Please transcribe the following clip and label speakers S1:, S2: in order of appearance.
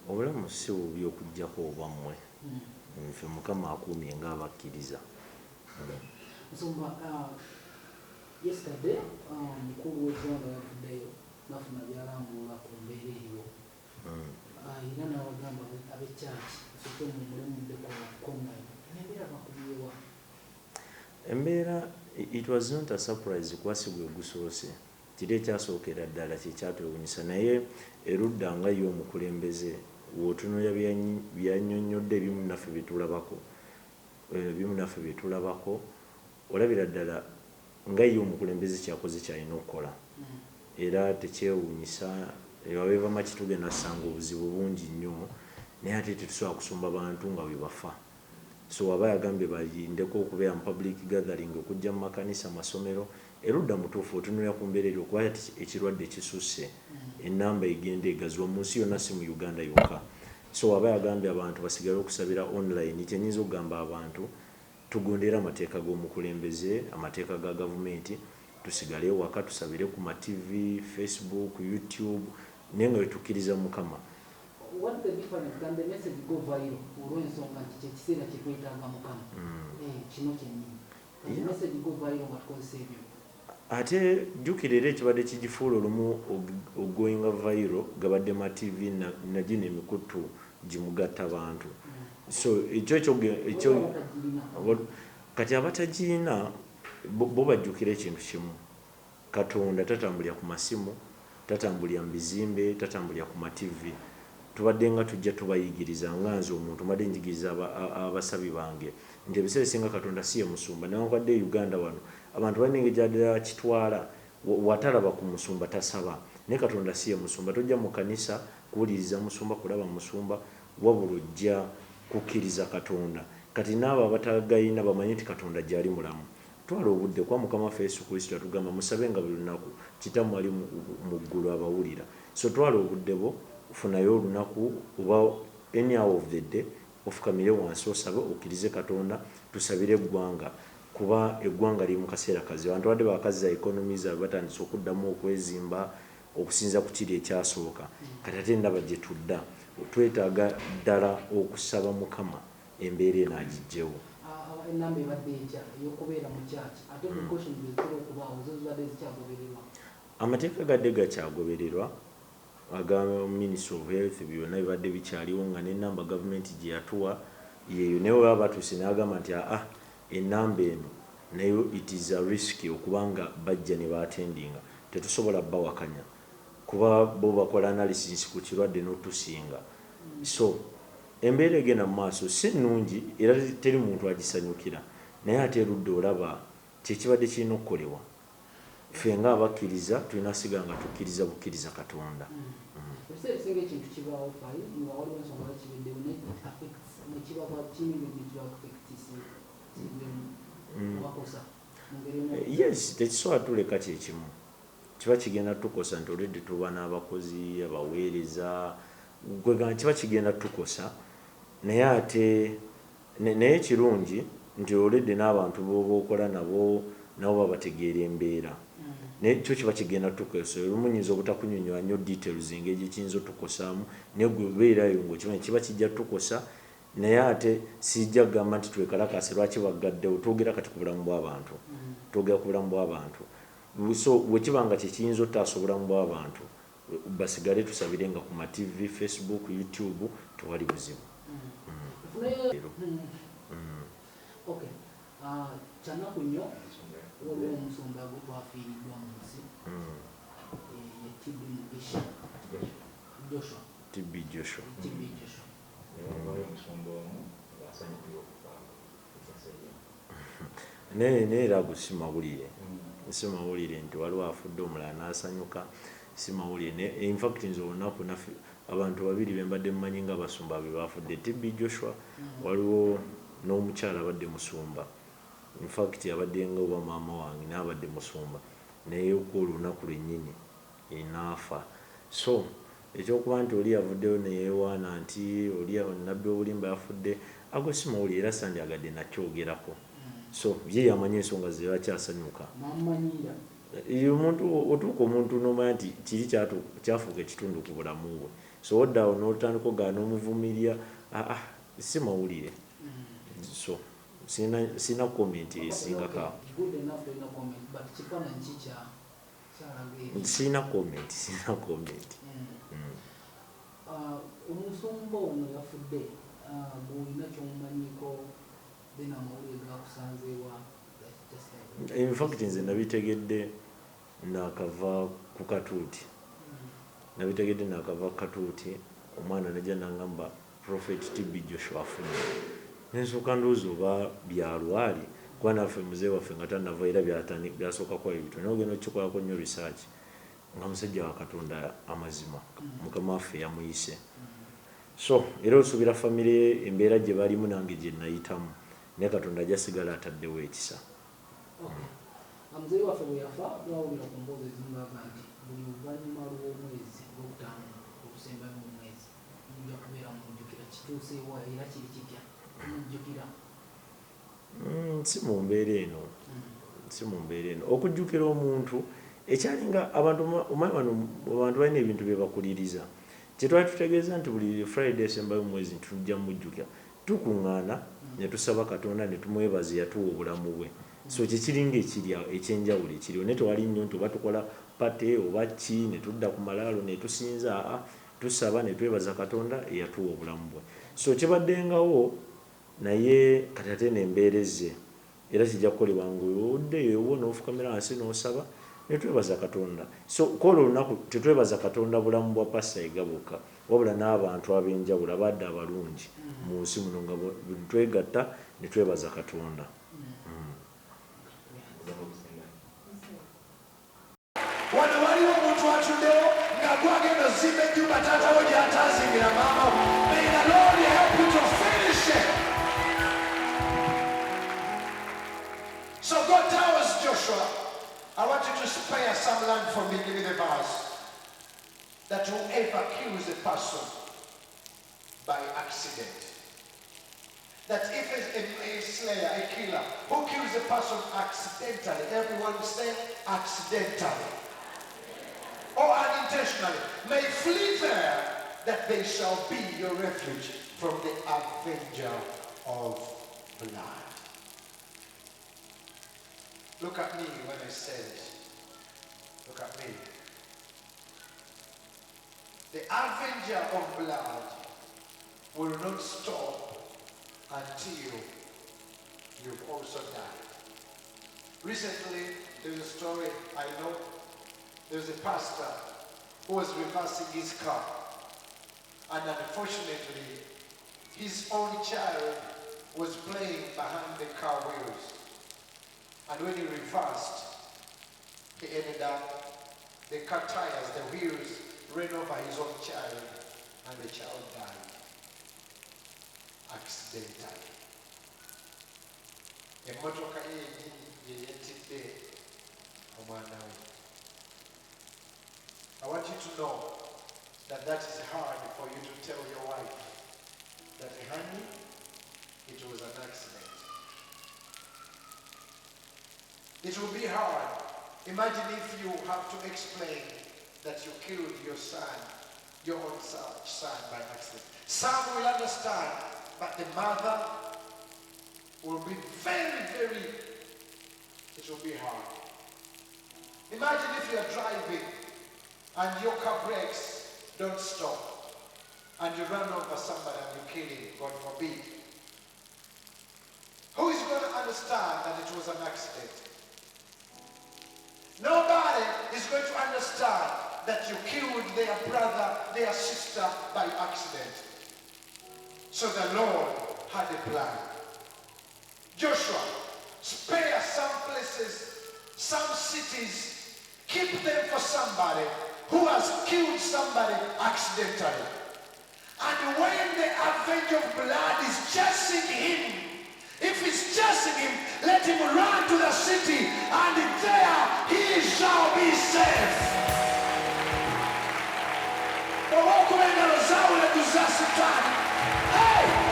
S1: obulamu si bubi okujjako obwammwe nfe Mukama akuumye ng'abakkiriza.
S2: Yesterday mukulu w'eggwanga yavuddeyo n'afuna by'alambula ku mbeera eriwo era n'abagamba ab'ekyaki soke mumulemudde online embeera bakubiyewa
S1: Embeera it was not a surprise kwasibwe gusoose kiri ekyasookera ddala kyekyatwewuunyisa naye erudda nga ye omukulembeze w'otunuulira byannyonnyodde ebimu naffe bye tulabako olabira ddala nga ye omukulembeze kyakoze kyalina okukola era tekyewuunyisa abeeva maki tugenda kusanga obuzibu bungi nnyo naye ate tetusobola kusumba bantu nga bwe bafa. So aba yagambye balindeko okubeera mu public gathering okujja mu makanisa masomero erudda mutuufu otunuulira ku mbeera eryo kuba ekirwadde kisusse ennamba egenda egaziwa mu nsi yonna si mu Uganda yokka. So aba yagambye abantu basigale okusabira online kyenyinza okugamba abantu tugondera amateeka g'omukulembeze amateeka ga gavumenti tusigale waka tusabire ku ma TV, Facebook, YouTube naye nga wetukkiriza Mukama.
S2: What the difference can the message go viral olw'ensonga nti kyekiseera kye twetaaga Mukama kino kyennyini the message go viral nga tukozesa ebyo
S1: ate jjukira era ekibadde kigifuula olumu ogoinga viral gabadde ma TV nagino emikutu gimugatta bantu. So ekyo kati abatagiina bo bajjukira ekintu kimu Katonda tatambulira ku masimu tatambulira mu bizimbe tatambulira ku ma TV tubadde nga tujja tubayigiriza nga nze omuntu madde njigiriza abasabi bange nti ebiseera ebisinga Katonda si ye musumba newankubadde Uganda wano abantu balina engeri gy'addala kitwala watalaba ku musumba tasaba naye Katonda si ye musumba tojja mu kanisa kuwuliriza musumba kulaba musumba wabula ojja kukkiriza Katonda. Kati n'abo abatagayina bamanye nti Katonda gy'ali mulamu twala obudde kwa Mukama waffe Yesu Kristo atugamba musabenga buli lunaku Kitammwe ali mu ggulu abawulira. So twala obudde bo ufunayo olunaku oba any hour of the day ofukamire wansi osabe okkirize Katonda tusabire eggwanga kuba eggwanga liri mu kaseera kazibu abantu badde bakaziza economy zaabwe batandise okuddamu okwezimba okusinza ku kiri ekyasooka kati ate ndaba gye tudda twetaaga ddala okusaba Mukama embeera eno agiggyewo.
S2: Ennamba ebadde etya ey'okubeera mu kyaki ate precautions ezitera okubaawo zo zibadde zikyagobererwa
S1: amateeka gadde gakyagobererwa aga Ministry of Health byonna bibadde bikyaliwo nga n'ennamba gavumenti gye yatuwa yeeyo naye baba batuuse n'agamba nti ennamba eno nayo it is a risk okubanga bajja ne baatendinga tetusobola bawakanya kuba bo bakola analysis ku kirwadde n'otusinga. So embeera egenda mu maaso si nnungi era teri muntu agisanyukira naye ate erudde olaba kyekibadde kirina okukolebwa ffe nga abakkiriza tulina siga nga tukkiriza bukkiriza Katonda.
S2: Ebiseera ebisinga ekintu kibaawo fayi nga waliwo ensonga kibeddewo nekibaba
S1: yes tekisobola tuleka kyekimu kiba kigenda tukosa nti olwedde tuba n'abakozi abaweereza kiba kigenda tukosa naye ate naye kirungi nti olwedde n'abantu boba okola nabo babategeera embeera naye kyo kiba kigenda tukosa olumunyinza obutakunyonyola nnyo details engeri kiyinza otukosaamu naye gwe beerayo ng'okimanyi kiba kijja tukosa naye ate sijja kugamba nti twekalakase lwaki baggaddewo twogera kati ku bulamu bw'abantu twogera ku bulamu bw'abantu. So bwekiba nga kyekiyinza otaasa obulamu bw'abantu basigale tusabire nga ku ma TV, Facebook, YouTube tewali buzibu.
S2: Kyanaku nnyo waliwo omusumba gwe twafiiriddwa mu nsi
S1: TB Joshua. Naye era ago si mawulire nti waliwo afudde omulala n'asanyuka si mawulire in fact nze olunaku naffe abantu babiri bembadde mmanyi nga abasumba be bafudde TB Joshua waliwo n'omukyala abadde musumba in fact abadde nga oba maama wange n'abadde musumba naye ku olunaku lwennyini enaafa. So ekyokuba nti oli yavuddeyo neyewaana nti oli nabbi obulimba yafudde ago si mawulire era sandyagadde nakyogerako. So ye yamanyi ensonga ze lwaki asanyuka omuntu otuuka omuntu n'omanya nti kiri kyafuuka ekitundu ku bulamu bwe, so oddaawo n'otandika ogaa n'omuvumirya si mawulire. So sina comment esingako. Sina comment.
S2: Omusumba ono yafudde bw'olina ky'omumanyiko then amawulire gaakusanzeewa?
S1: In fact nze nabitegedde nakava ku katuuti. Nabitegedde nakava ku katuuti, omwana najja nangamba Prophet TB Joshua afudde. Nensooka ndowooza oba byalwali kuba naffe muzeeyi waffe nga tannava era byasooka kuba ebintu naye ogenda okikolako nnyo research nga musajja wa Katonda amazima, Mukama waffe yamuyise. So era osuubira famire embeera gye balimu nange gye nayitamu naye Katonda ajasigala ataddewo ekisa.
S2: Muzeeyi waffe bwe yafa twawulira ku mboozi ezimugamba nti buli luvannyuma lw'omwezi gw'okutaano okusembayo mu mwezi mujja kubeera mujjukira. Kituuseewo era kiri kitya mujjukira?
S1: Si mu mbeera eno, si mu mbeera eno okujjukira omuntu ekyalinga abantu balina ebintu bye bakuliriza. Kyetwali tutegeeza nti buli Friday esembayo omwezi tujja mujjukira, tukuŋŋaana ne tusaba Katonda ne tumwebaza yatuwa obulamu bwe. So kyekiringa ekyenjawulo ekiriwo naye tewali nnyo nti oba tukola pate oba ki ne tudda ku malaalo ne tusinza, tusaba ne twebaza Katonda eyatuwa obulamu bwe. So kibaddengawo naye kati ate n'embeera ezze era kijja kukolebwa ng'oddeyo oba n'ofukamira wansi n'osaba ne twebaza Katonda. So kwolwo olunaku tetwebaza Katonda bulamu bwa Pastor Yiga bwokka wabula n'abantu ab'enjawulo abadde abalungi mu nsi muno nga twegatta ne twebaza Katonda.
S3: Wano waliwo omuntu atuddewo nga gwagenda ozimba ennyumba taata wo gy'ataazimbira maama wo. May the Lord help you to finish it. So God tells Joshua, I want you to spare some land for me. Give me the verse. That whoever kills a person by accident, that if a slayer, a killer, who kills a person accidentally, everyone say accidentally, or unintentionally, may flee there, that they shall be your refuge from the avenger of blood. Look at me when I say this. Look at me. The avenger of blood will not stop until you've also died. Recently, there's a story I know. There's a pastor who was reversing his car, and unfortunately, his own child was playing behind the car wheels. And when he reversed, he ended up, the car tires, the wheels ran over his own child, and the child died accidentally. Emotoka ye yetidde omwana we. I want you to know that that is hard for you to tell your wife that, honey, it was an accident. It will be hard. Imagine if you have to explain that you killed your son, your own son by accident. Some will understand, but the mother will be very, very, it will be hard. Imagine if you are driving and your car brakes don't stop and you run over somebody and you kill him, God forbid. Who is going to understand that it was an accident? Nobody is going to understand that you killed their brother, their sister by accident. So the Lord had a plan. Joshua, spare some places, some cities, keep them for somebody who has killed somebody accidentally. And when the avenger of blood is chasing him, if he's chasing him, let him run to the city, and there he shall be safe. Hey!